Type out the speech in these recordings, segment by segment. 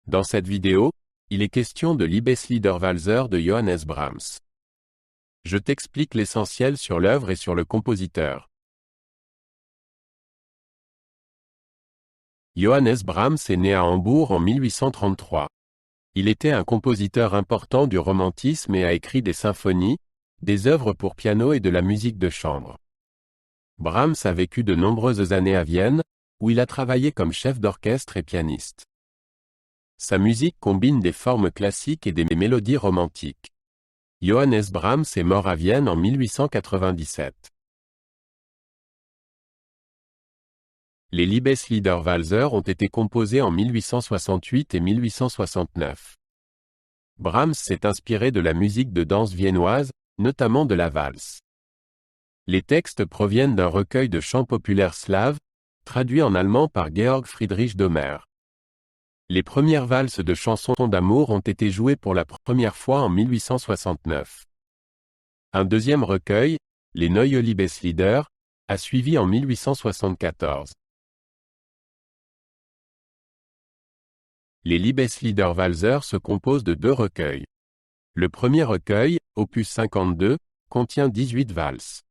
Dans cette vidéo, il est question de Liebesliederwalzer de Johannes Brahms. Je t'explique l'essentiel sur l'œuvre et sur le compositeur. Johannes Brahms est né à Hambourg en 1833. Il était un compositeur important du romantisme et a écrit des symphonies, des œuvres pour piano et de la musique de chambre. Brahms a vécu de nombreuses années à Vienne, où il a travaillé comme chef d'orchestre et pianiste. Sa musique combine des formes classiques et des mélodies romantiques. Johannes Brahms est mort à Vienne en 1897. Les Liebesliederwalzer ont été composés en 1868 et 1869. Brahms s'est inspiré de la musique de danse viennoise, notamment de la valse. Les textes proviennent d'un recueil de chants populaires slaves, traduit en allemand par Georg Friedrich Dömer. Les premières valses de chansons d'amour ont été jouées pour la première fois en 1869. Un deuxième recueil, les Neue Liebeslieder, a suivi en 1874. Les Liebesliederwalzer se composent de deux recueils. Le premier recueil, opus 52, contient 18 valses.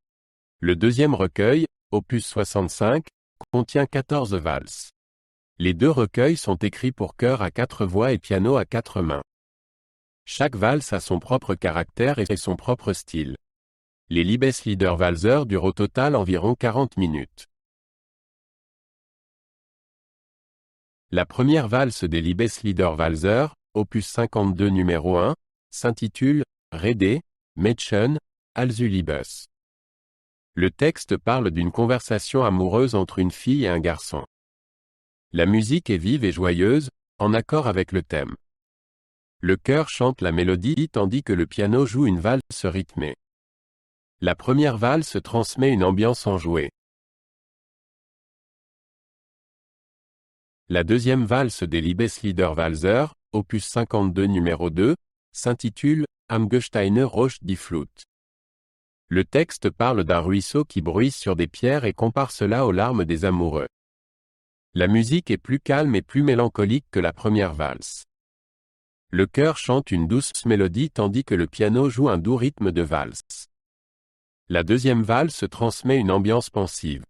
Le deuxième recueil, opus 65, contient 14 valses. Les deux recueils sont écrits pour chœur à 4 voix et piano à 4 mains. Chaque valse a son propre caractère et son propre style. Les Liebesliederwalzer durent au total environ 40 minutes. La première valse des Liebesliederwalzer, opus 52 numéro 1, s'intitule « Rede, Mädchen, also Liebes ». Le texte parle d'une conversation amoureuse entre une fille et un garçon. La musique est vive et joyeuse, en accord avec le thème. Le chœur chante la mélodie tandis que le piano joue une valse rythmée. La première valse transmet une ambiance enjouée. La deuxième valse des Liebesliederwalzer, opus 52 numéro 2, s'intitule « Am Gesteine roch die Flut ». Le texte parle d'un ruisseau qui bruisse sur des pierres et compare cela aux larmes des amoureux. La musique est plus calme et plus mélancolique que la première valse. Le chœur chante une douce mélodie tandis que le piano joue un doux rythme de valse. La deuxième valse transmet une ambiance pensive.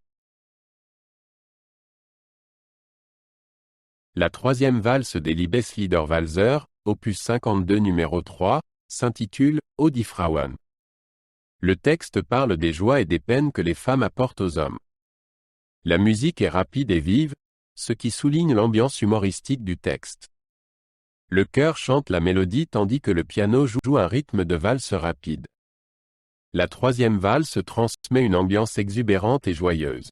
La troisième valse des Liebesliederwalzer, opus 52 numéro 3, s'intitule « O die Frauen ». Le texte parle des joies et des peines que les femmes apportent aux hommes. La musique est rapide et vive, ce qui souligne l'ambiance humoristique du texte. Le chœur chante la mélodie tandis que le piano joue un rythme de valse rapide. La troisième valse transmet une ambiance exubérante et joyeuse.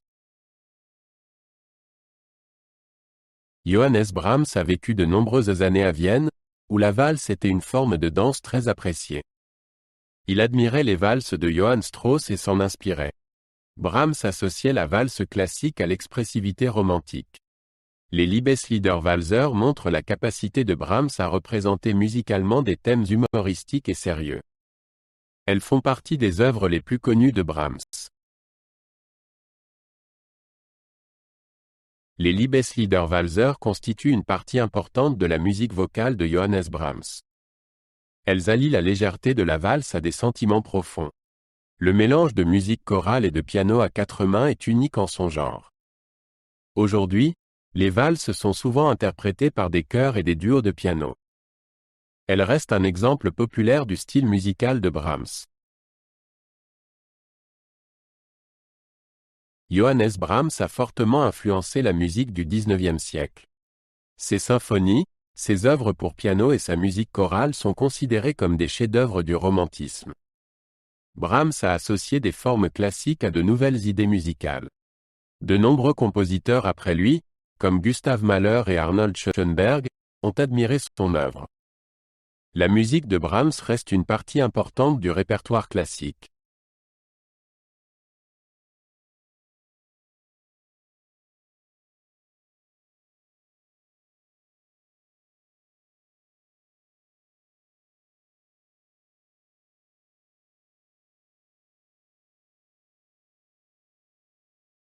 Johannes Brahms a vécu de nombreuses années à Vienne, où la valse était une forme de danse très appréciée. Il admirait les valses de Johann Strauss et s'en inspirait. Brahms associait la valse classique à l'expressivité romantique. Les Liebesliederwalzer montrent la capacité de Brahms à représenter musicalement des thèmes humoristiques et sérieux. Elles font partie des œuvres les plus connues de Brahms. Les Liebesliederwalzer constituent une partie importante de la musique vocale de Johannes Brahms. Elles allient la légèreté de la valse à des sentiments profonds. Le mélange de musique chorale et de piano à 4 mains est unique en son genre. Aujourd'hui, les valses sont souvent interprétées par des chœurs et des duos de piano. Elles restent un exemple populaire du style musical de Brahms. Johannes Brahms a fortement influencé la musique du XIXe siècle. Ses symphonies, ses œuvres pour piano et sa musique chorale sont considérées comme des chefs-d'œuvre du romantisme. Brahms a associé des formes classiques à de nouvelles idées musicales. De nombreux compositeurs après lui, comme Gustav Mahler et Arnold Schoenberg, ont admiré son œuvre. La musique de Brahms reste une partie importante du répertoire classique.